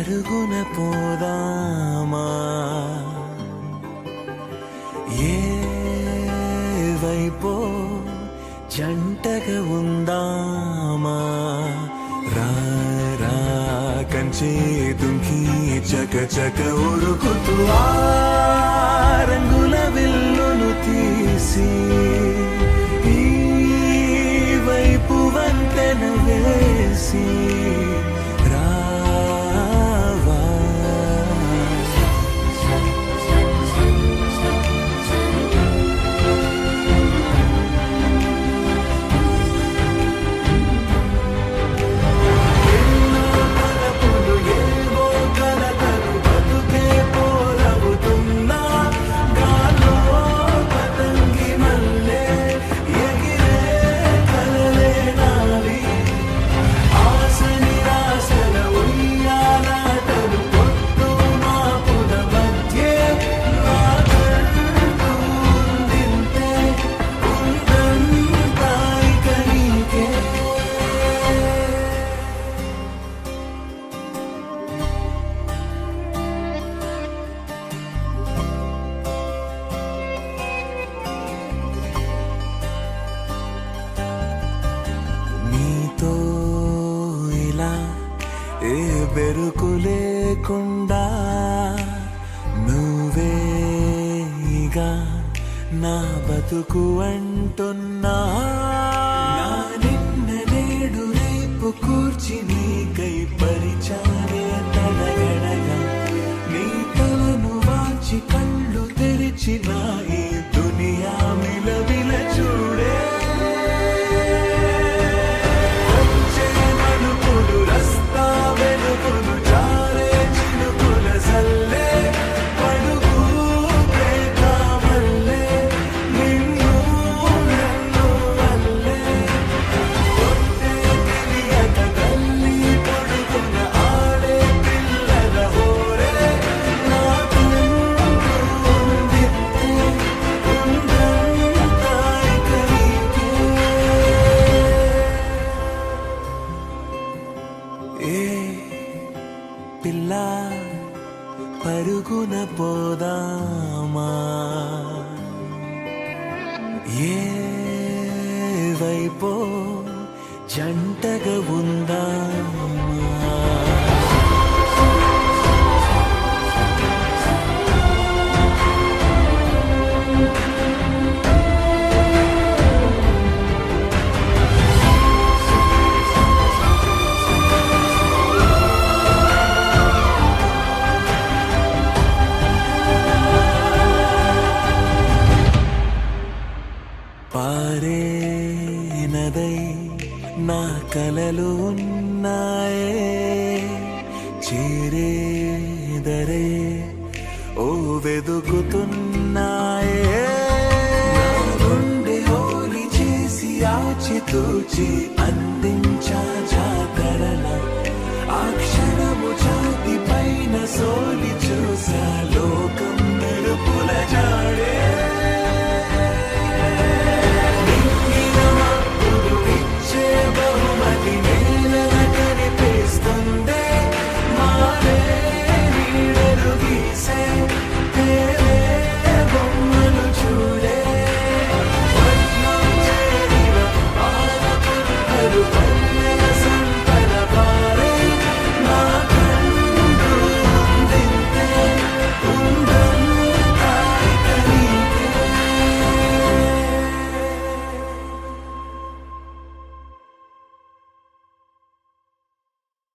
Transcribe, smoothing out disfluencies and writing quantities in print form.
పరుగున పోదామా ఏ వైపో జంటగా ఉందామా రా రా కంచే దుంకి చక చక ఉరుకుతూ ఆ రంగుల విల్లును తీసి ఈ వైపు వంతెన వేసి ఏ బెరుకు లేకుండా నువ్వేగా నా బతుకు అంటున్నా నిన్న నేడు రేపు కూర్చి నీకై పరిచానే తడగడగా నీ తలను వాచి కళ్ళు తెరిచిన ఈ దునియా మిలవిల చూడే పిల్ల పరుగున పోదామా ఏ వైపో జంటగా ఉందామా పారే నదై నా కలలు ఉన్నాయే చేరేదరే ఓ వెదుకుతున్నాయే నా గుండె హోలి చేసి ఆచితూచి అందించా